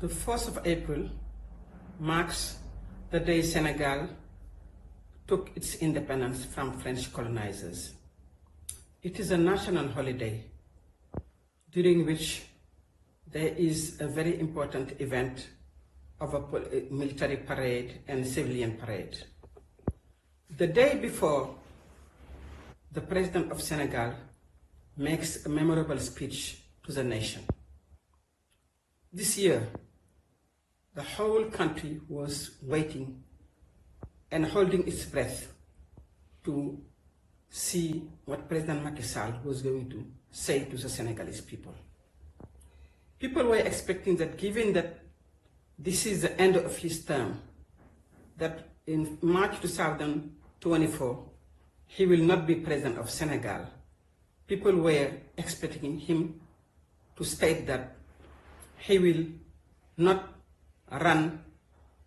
The 4th of April marks the day Senegal took its independence from French colonizers. It is a national holiday during which there is a very important event of a military parade and civilian parade. The day before, the President of Senegal makes a memorable speech to the nation. This year, the whole country was waiting and holding its breath to see what President Macky Sall was going to say to the Senegalese people. People were expecting that, given that this is the end of his term, that in March 2024, he will not be President of Senegal. People were expecting him to state that he will not run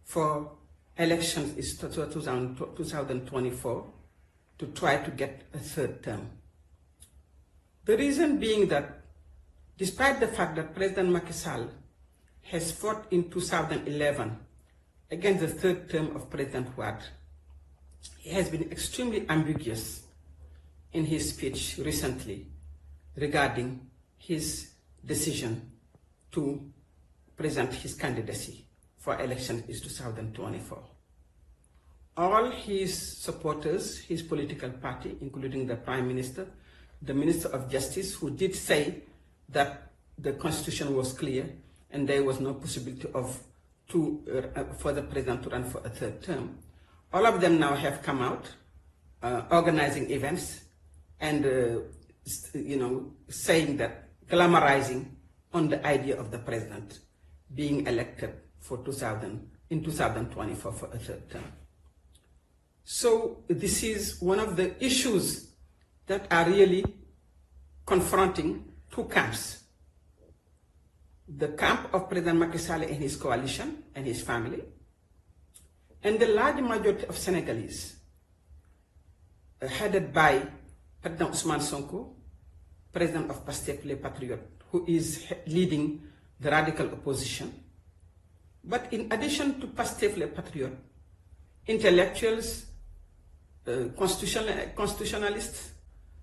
for elections in 2024 to try to get a third term. The reason being that despite the fact that President Macky Sall has fought in 2011 against the third term of President Wade, he has been extremely ambiguous in his speech recently regarding his decision to present his candidacy for elections in 2024. All his supporters, his political party, including the Prime Minister, the Minister of Justice, who did say that the Constitution was clear and there was no possibility for the President to run for a third term, all of them now have come out organizing events and saying that, glamorizing on the idea of the President being elected in 2024 for a third term. So this is one of the issues that are really confronting two camps. The camp of President Macky Sall and his coalition and his family, and the large majority of Senegalese, headed by President Ousmane Sonko, President of Pastef les Patriotes, who is leading the radical opposition. But in addition to Pastef les Patriotes, intellectuals, constitutionalists,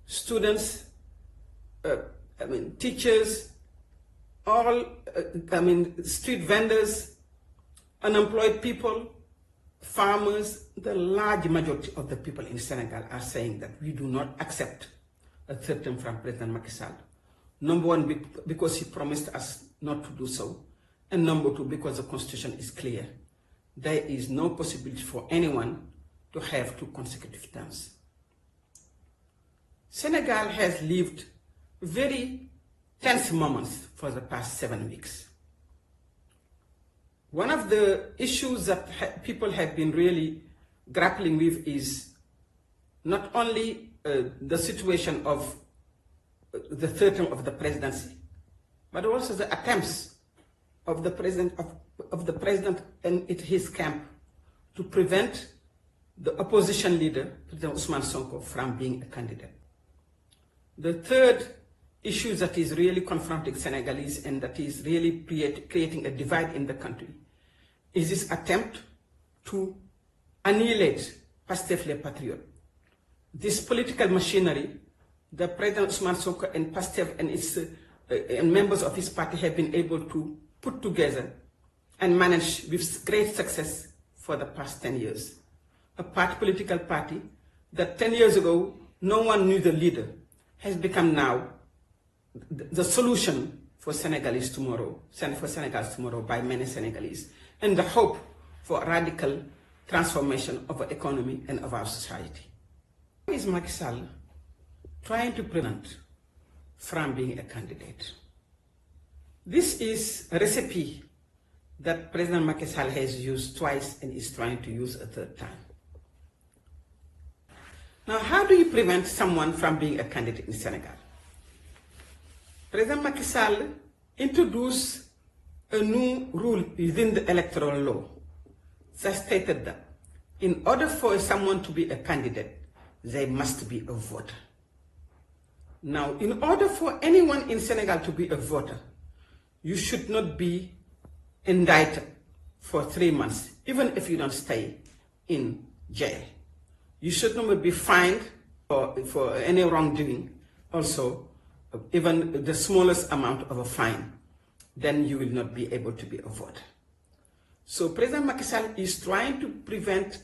students, teachers, all, street vendors, unemployed people, farmers, the large majority of the people in Senegal are saying that we do not accept a third term from President Macky Sall. Number one, because he promised us not to do so. And number two, because the Constitution is clear. There is no possibility for anyone to have two consecutive terms. Senegal has lived very tense moments for the past 7 weeks. One of the issues that people have been really grappling with is not only the situation of the third term of the presidency, but also the attempts of the president and his camp to prevent the opposition leader, President Ousmane Sonko, from being a candidate. The third issue that is really confronting Senegalese and that is really creating a divide in the country is this attempt to annihilate Pastef les Patriotes. This political machinery, the President Ousmane Sonko and Pastef and members of his party have been able to put together and manage with great success for the past 10 years. A political party that 10 years ago no one knew the leader has become now the solution for Senegalese tomorrow, for Senegal's tomorrow by many Senegalese, and the hope for radical transformation of our economy and of our society. How is Macky Sall trying to prevent from being a candidate? This is a recipe that President Macky Sall has used twice and is trying to use a third time. Now, how do you prevent someone from being a candidate in Senegal? President Macky Sall introduced a new rule within the electoral law that stated that in order for someone to be a candidate, they must be a voter. Now, in order for anyone in Senegal to be a voter, you should not be indicted for 3 months, even if you don't stay in jail. You should not be fined for any wrongdoing. Also, even the smallest amount of a fine, then you will not be able to be a voter. So President Macky Sall is trying to prevent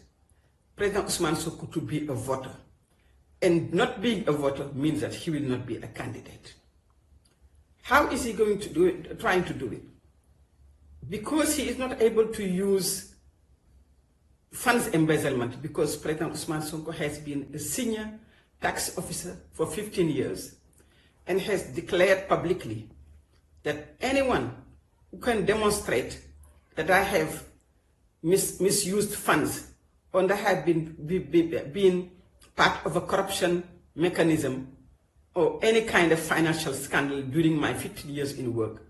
President Ousmane Sonko to be a voter. And not being a voter means that he will not be a candidate. How is he going to do it, trying to do it? Because he is not able to use funds embezzlement, because President Ousmane Sonko has been a senior tax officer for 15 years and has declared publicly that anyone who can demonstrate that I have misused funds or that I have been part of a corruption mechanism or any kind of financial scandal during my 15 years in work,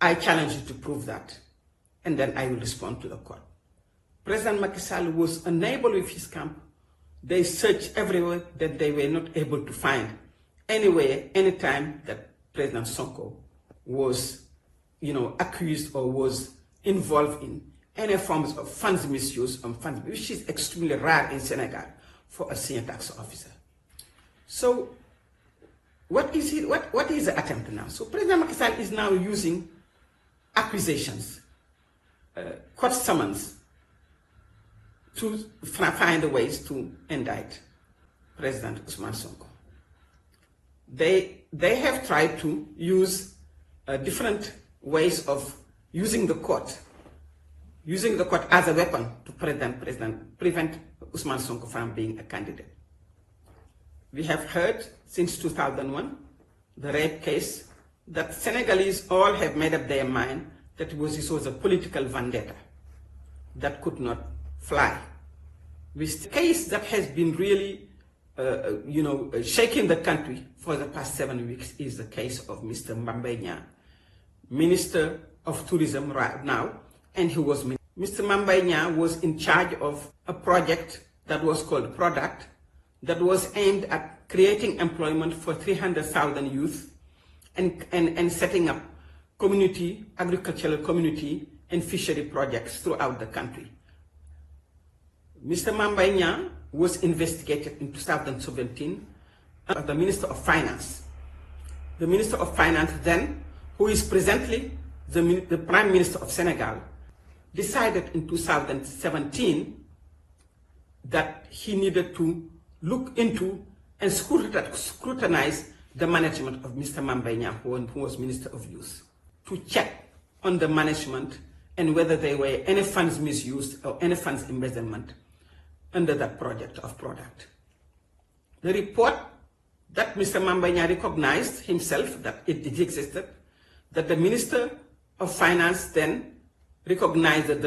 I challenge you to prove that. And then I will respond to the court. President Macky Sall was unable with his camp. They searched everywhere that they were not able to find anywhere, anytime that President Sonko was, accused or was involved in any forms of funds misuse, which is extremely rare in Senegal for a senior tax officer. So, what is the attempt now? So, President Macky Sall is now using accusations, court summons, to find ways to indict President Ousmane Sonko. They have tried to use different ways of using the court as a weapon to prevent Ousmane Sonko from being a candidate. We have heard since 2001, the rape case, that Senegalese all have made up their mind that this was a political vendetta that could not fly. With the case that has been really, shaking the country for the past 7 weeks is the case of Mr. Mambay, Minister of Tourism right now, and he was Mr. Mambay was in charge of a project that was called Product, that was aimed at creating employment for 300,000 youth and setting up agricultural community and fishery projects throughout the country. Mr. Mambay was investigated in 2017 as the Minister of Finance. The Minister of Finance then, who is presently the Prime Minister of Senegal, decided in 2017 that he needed to look into and scrutinize the management of Mr. Mambay, who was Minister of Youth, to check on the management and whether there were any funds misused or any funds embezzlement under that project of Product. The report that Mr. Mambay recognized himself that it existed, that the Minister of Finance then recognized that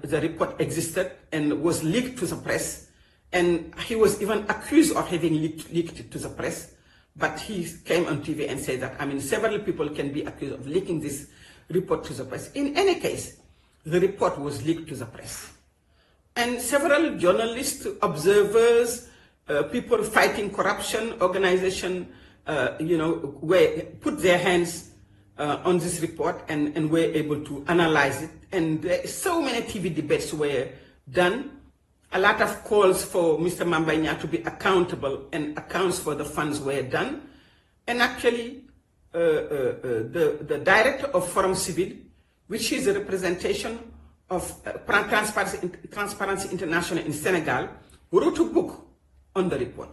the report existed and was leaked to the press, and he was even accused of having leaked it to the press, but he came on TV and said that, several people can be accused of leaking this report to the press. In any case, the report was leaked to the press. And several journalists, observers, people fighting corruption, organization, put their hands on this report and were able to analyze it. And so many TV debates were done. A lot of calls for Mr. Mambay to be accountable, and accounts for the funds were done. And actually, the director of Forum Civil, which is a representation of Transparency International in Senegal, wrote a book on the report,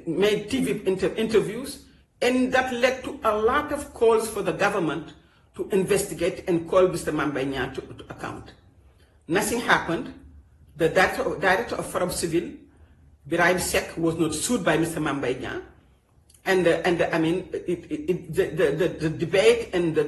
made TV interviews, and that led to a lot of calls for the government to investigate and call Mr. Mambay to account. Nothing happened. The director of Forum Civil, Birahim Seck, was not sued by Mr. Mambay, and the debate and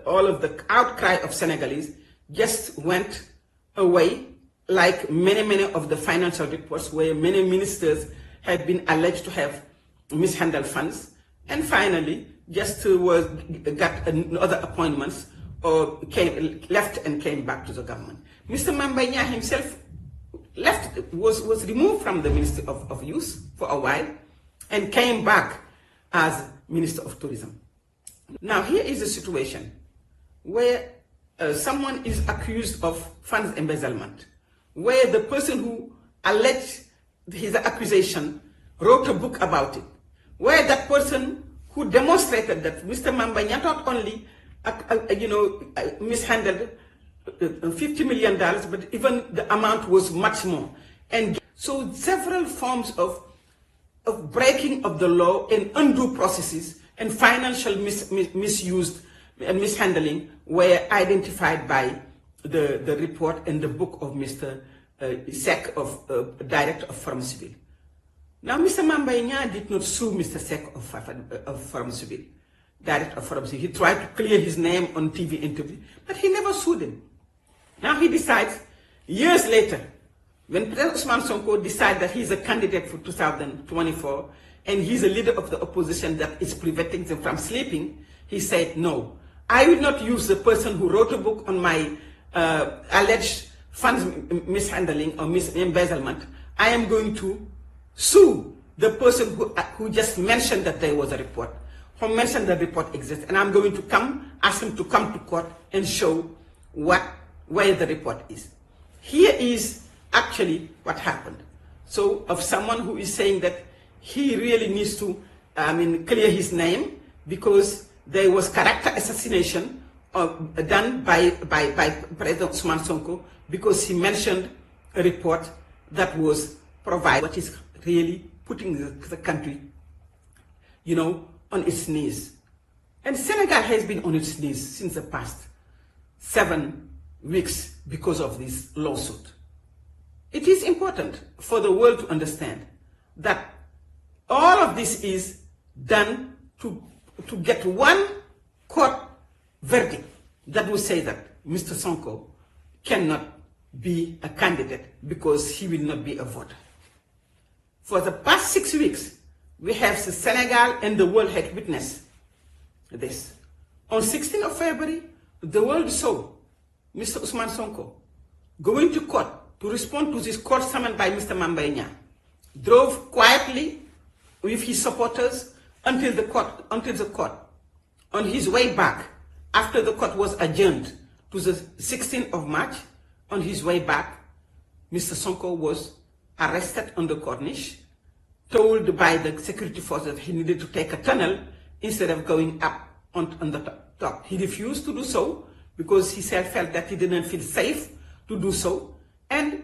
all of the outcry of Senegalese just went away, like many of the financial reports where many ministers had been alleged to have mishandled funds, and finally just got other appointments or left and came back to the government. Mr. Mambay himself was removed from the Ministry of Youth for a while and came back as Minister of Tourism. Now here is a situation where someone is accused of funds embezzlement, where the person who alleged his accusation wrote a book about it, where that person who demonstrated that Mr. Mambanya not only mishandled $50 million, but even the amount was much more. And so several forms of breaking of the law and undue processes and financial misuse and mishandling were identified by the report and the book of Mr. Sek, Director of Forum Civil. Now, Mr. Mambanya did not sue Mr. Sek of Forum Civil, Director of Forum Civil. He tried to clear his name on TV interview, but he never sued him. Now he decides, years later, when President Ousmane Sonko decides that he's a candidate for 2024 and he's a leader of the opposition that is preventing them from sleeping, he said, no, I will not use the person who wrote a book on my alleged funds mishandling or embezzlement. I am going to sue the person who just mentioned that there was a report, who mentioned the report exists, and I'm going to ask him to come to court and show where the report is. Here is actually what happened. So of someone who is saying that he really needs to clear his name because there was character assassination done by President Ousmane Sonko because he mentioned a report that was provided, what is really putting the country, on its knees. And Senegal has been on its knees since the past 7 weeks because of this lawsuit. It is important for the world to understand that all of this is done to get one court verdict that will say that Mr. Sonko cannot be a candidate because he will not be a voter. For the past 6 weeks, we have Senegal and the world had witnessed this. On 16th of February, the world saw Mr. Ousmane Sonko going to court to respond to this court summon by Mr. Mambanya, drove quietly with his supporters until the court. On his way back, after the court was adjourned to the 16th of March, on his way back, Mr. Sonko was arrested on the Corniche, told by the security force that he needed to take a tunnel instead of going up on the top. He refused to do so because he felt that he didn't feel safe to do so. And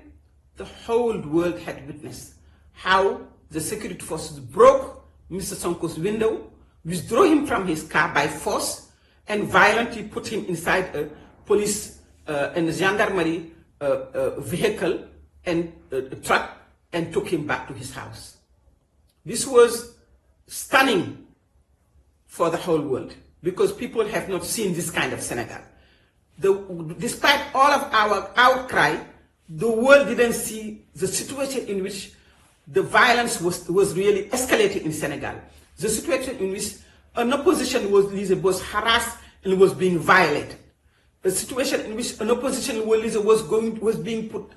the whole world had witnessed how the security forces broke Mr. Sonko's window, withdrew him from his car by force, and violently put him inside a police and gendarmerie vehicle and truck and took him back to his house. This was stunning for the whole world because people have not seen this kind of Senegal. Despite all of our outcry, the world didn't see the situation in which the violence was really escalating in Senegal. The situation in which an opposition leader was harassed and was being violated. A situation in which an opposition leader was being put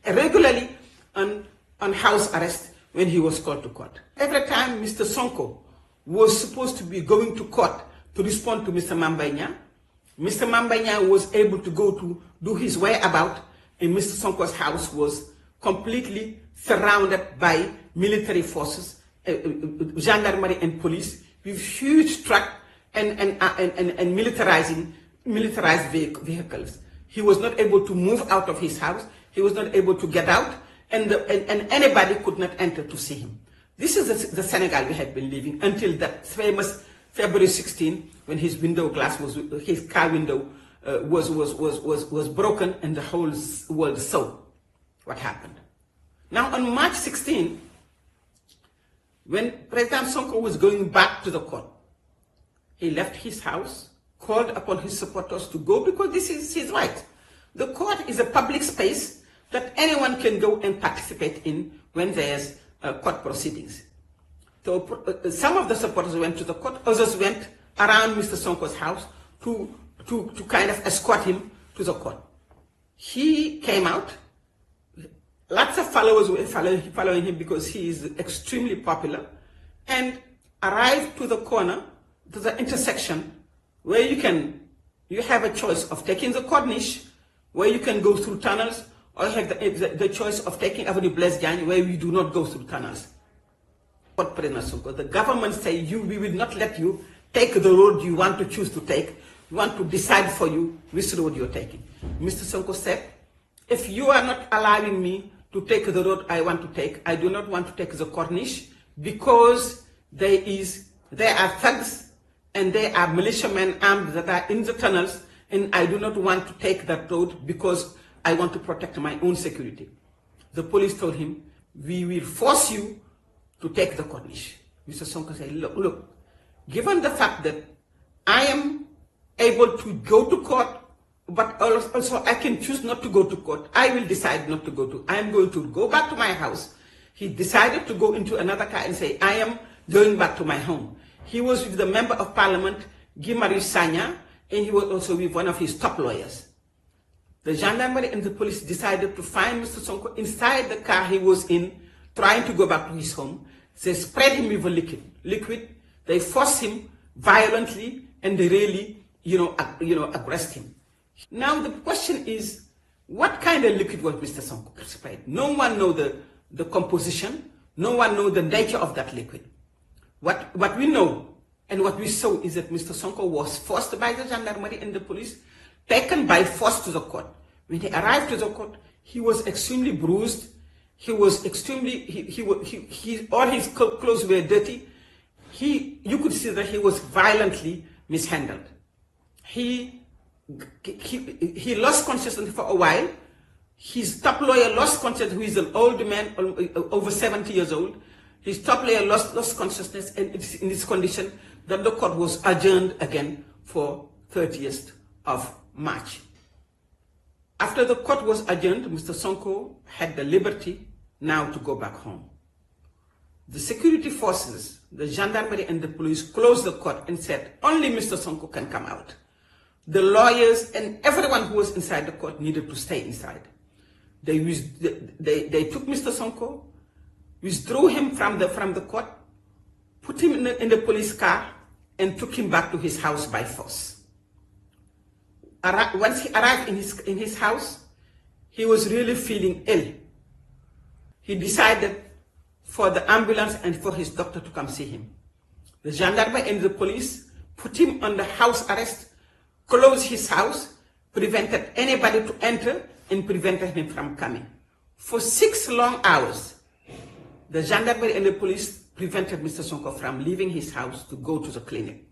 regularly on house arrest when he was called to court. Every time Mr. Sonko was supposed to be going to court to respond to Mr. Mambanya was able to go to do his whereabout, and Mr. Sonko's house was completely surrounded by military forces, gendarmerie and police, with huge truck and militarized vehicles. He was not able to move out of his house. He was not able to get out, and anybody could not enter to see him. This is the Senegal we had been living until that famous February 16, when his car window was broken, and the whole world saw what happened. Now on March 16, when President Sonko was going back to the court, he left his house, called upon his supporters to go because this is his right. The court is a public space that anyone can go and participate in when there's court proceedings. So some of the supporters went to the court, others went around Mr. Sonko's house to kind of escort him to the court. He came out. Lots of followers were following him because he is extremely popular, and arrived to the corner, to the intersection where you can You have a choice of taking the corniche, where you can go through tunnels, or you have the choice of taking Avenue Blaise Diagne, where you do not go through tunnels. But President Sonko, the government say we will not let you take the road you want to choose to take. We want to decide for you which road you're taking. Mr. Sonko said, if you are not allowing me to take the road I want to take, I do not want to take the corniche, because there are thugs and there are militiamen armed that are in the tunnels, and I do not want to take that road because I want to protect my own security. The police told him, we will force you to take the corniche. Mr. Sonko said, look, given the fact that I am able to go to court, but also I can choose not to go to court, I will decide not to go to. I am going to go back to my house. He decided to go into another car and say, I am going back to my home. He was with the Member of Parliament, Guy Marius Sagna, and he was also with one of his top lawyers. The gendarmerie and the police decided to find Mr. Sonko inside the car he was in, trying to go back to his home. They spread him with a liquid. They forced him violently, and they really, aggressed him. Now the question is, what kind of liquid was Mr. Sonko sprayed? No one knows the composition. No one knows the nature of that liquid. What we know and what we saw is that Mr. Sonko was forced by the gendarmerie and the police, taken by force to the court. When he arrived to the court, he was extremely bruised. He was extremely, all his clothes were dirty. You could see that he was violently mishandled. He lost consciousness for a while. His top lawyer lost consciousness, who is an old man, over 70 years old. His top lawyer lost consciousness, and it's in this condition that the court was adjourned again for 30th of March. After the court was adjourned, Mr. Sonko had the liberty now to go back home. The security forces, the gendarmerie and the police closed the court and said, only Mr. Sonko can come out. The lawyers and everyone who was inside the court needed to stay inside. They took Mr. Sonko, withdrew him from the court, put him in the police car, and took him back to his house by force. Once he arrived in his house, he was really feeling ill. He decided for the ambulance and for his doctor to come see him. The gendarme and the police put him under house arrest, closed his house, prevented anybody to enter, and prevented him from coming. For 6 long hours, the gendarmerie and the police prevented Mr. Sonko from leaving his house to go to the clinic,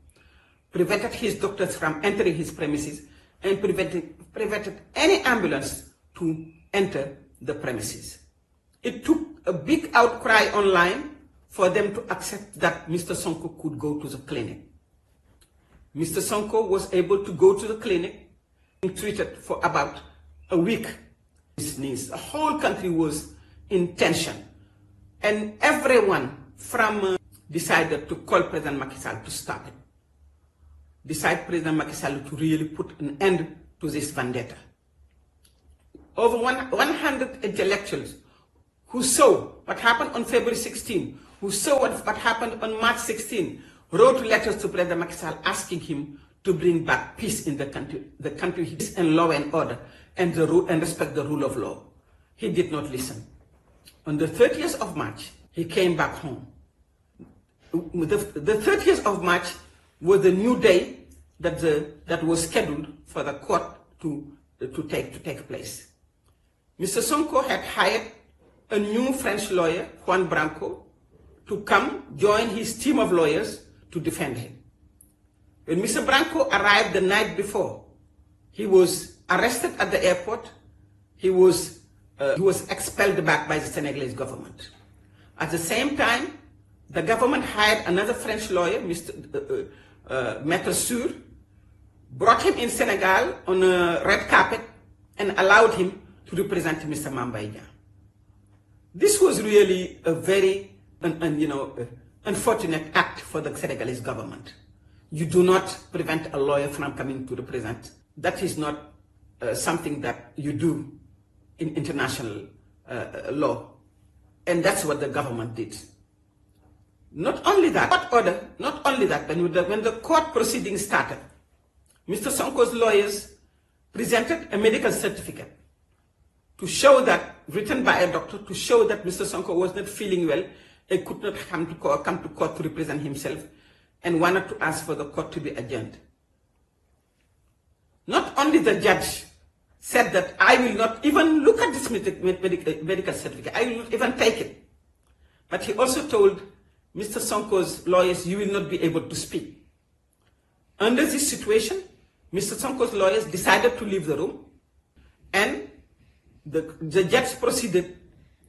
prevented his doctors from entering his premises, and prevented any ambulance to enter the premises. It took a big outcry online for them to accept that Mr. Sonko could go to the clinic. Mr. Sonko was able to go to the clinic and treated for about a week. His knees. The whole country was in tension. And everyone decided to call President Macky Sall to stop it. Decide President Macky Sall to really put an end to this vendetta. Over 100 intellectuals who saw what happened on February 16, who saw what happened on March 16, wrote letters to President Macky Sall asking him to bring back peace in the country, peace and law and order, and respect the rule of law. He did not listen. On the 30th of March, he came back home. The 30th of March was the new day that was scheduled for the court to take place. Mr. Sonko had hired a new French lawyer, Juan Branco, to come join his team of lawyers to defend him. When Mr. Branco arrived the night before, he was arrested at the airport. He was expelled back by the Senegalese government. At the same time, the government hired another French lawyer, Mr. Maître Sur, brought him in Senegal on a red carpet and allowed him to represent Mr. Mambaïdia. This was really a very unfortunate act for the Senegalese government. You do not prevent a lawyer from coming to represent. That is not something that you do in international law. And that's what the government did. Not only that, when the court proceedings started, Mr. Sonko's lawyers presented a medical certificate to show that, written by a doctor, to show that Mr. Sonko was not feeling well and could not come to court to represent himself, and wanted to ask for the court to be adjourned. Not only the judge said that I will not even look at this medical certificate, I will not even take it, but he also told Mr. Sonko's lawyers, you will not be able to speak. Under this situation, Mr. Sonko's lawyers decided to leave the room, and the judge proceeded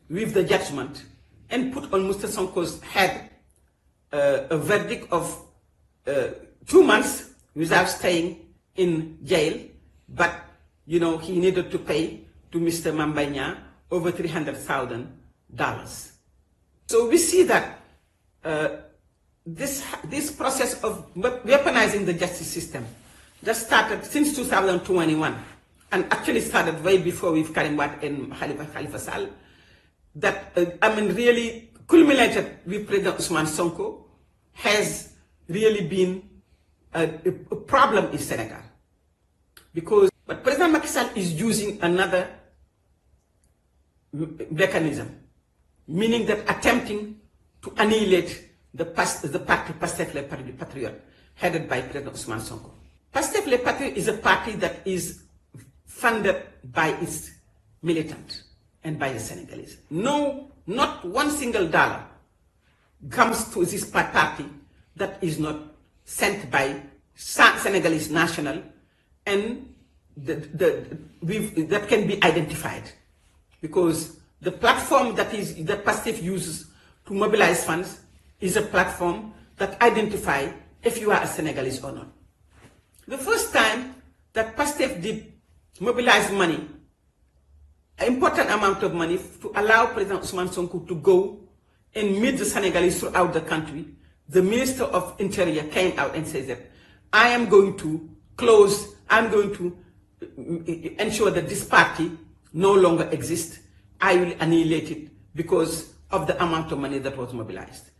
with the judgment and put on Mr. Sonko's head a verdict of 2 months without staying in jail, but he needed to pay to Mr. Mambanya over $300,000. So we see that this process of weaponizing the justice system just started since 2021, and actually started way before with Karim Wade and Khalifa Sall, that really culminated with President Ousmane Sonko, has really been a problem in Senegal. But President Macky Sall is using another mechanism, meaning that attempting to annihilate the party Pastef Les Patriotes, headed by President Ousmane Sonko. Pastef Les Patriotes is a party that is funded by its militants and by the Senegalese. No, not one single dollar comes to this party that is not sent by Senegalese national and that can be identified, because the platform that Pastef uses to mobilize funds is a platform that identifies if you are a Senegalese or not. The first time that Pastef did mobilize money, an important amount of money, to allow President Ousmane Sonko to go and meet the Senegalese throughout the country, the Minister of Interior came out and said that I'm going to ensure that this party no longer exists. I will annihilate it because of the amount of money that was mobilized.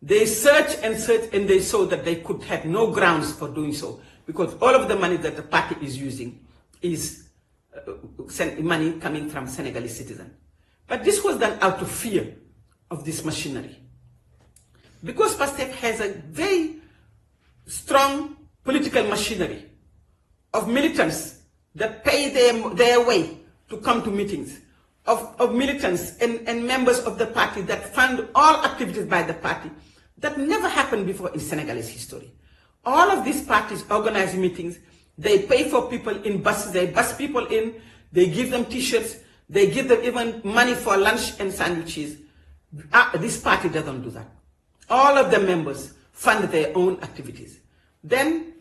They searched and searched, and they saw that they could have no grounds for doing so, because all of the money that the party is using is money coming from Senegalese citizens. But this was done out of fear of this machinery. Because Pastef has a very strong political machinery of militants that pay their way to come to meetings, of militants and members of the party that fund all activities by the party that never happened before in Senegalese history. All of these parties organize meetings, they pay for people in buses, they bus people in, they give them t-shirts, they give them even money for lunch and sandwiches. This party doesn't do that. All of the members fund their own activities. Then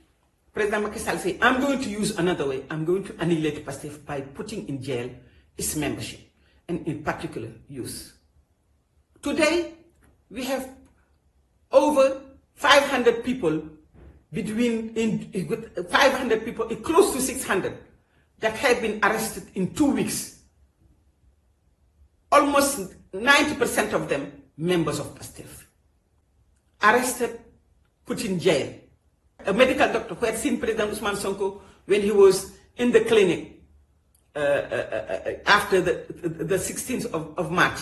President Macky Sall says, I'm going to use another way. I'm going to annihilate Pastef by putting in jail its membership, and in particular youth. Today, we have over 500 people, close to 600, that have been arrested in 2 weeks. Almost 90% of them members of Pastef. Arrested, put in jail. A medical doctor who had seen President Ousmane Sonko when he was in the clinic after the 16th of March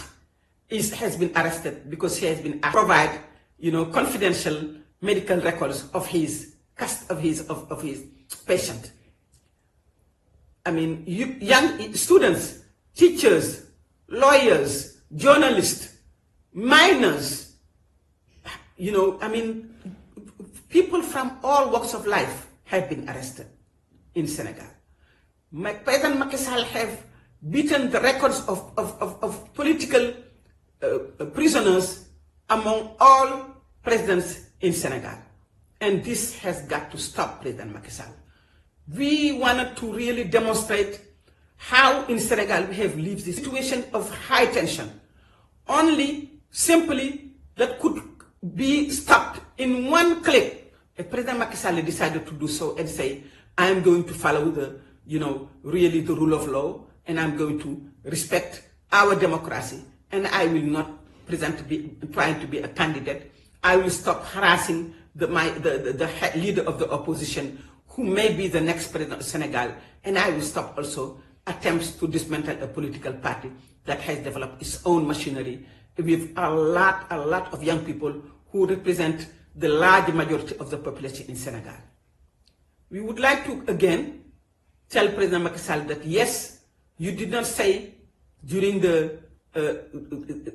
has been arrested because he has been provide confidential medical records of his patient. Young students, teachers, lawyers, journalists, minors, people from all walks of life have been arrested in Senegal. President Macky Sall have beaten the records of political prisoners among all presidents in Senegal. And this has got to stop, President Macky Sall. We wanted to really demonstrate how in Senegal we have lived this situation of high tension. Only simply that could be stopped in one click. President Macky Sall decided to do so and say, I am going to follow the rule of law, and I'm going to respect our democracy, and I will not trying to be a candidate. I will stop harassing the leader of the opposition who may be the next president of Senegal, and I will stop also attempts to dismantle a political party that has developed its own machinery with a lot of young people who represent the large majority of the population in Senegal. We would like to again tell President Macky Sall that yes, you did not say during the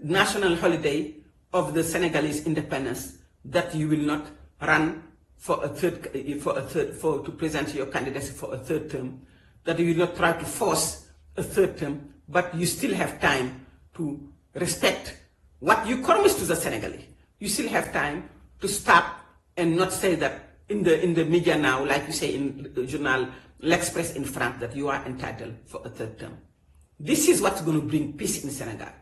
national holiday of the Senegalese independence that you will not run to present your candidacy for a third term, that you will not try to force a third term, but you still have time to respect what you promised to the Senegalese. You still have time to stop and not say that in the media now, like you say in the journal L'Express in France, that you are entitled for a third term. This is what's going to bring peace in Senegal.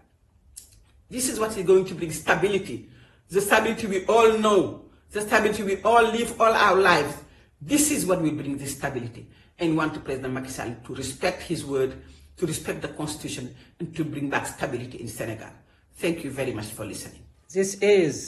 This is what is going to bring stability. The stability we all know, the stability we all live all our lives. This is what will bring this stability. And we want President Macky Sall to respect his word, to respect the constitution, and to bring back stability in Senegal. Thank you very much for listening. This is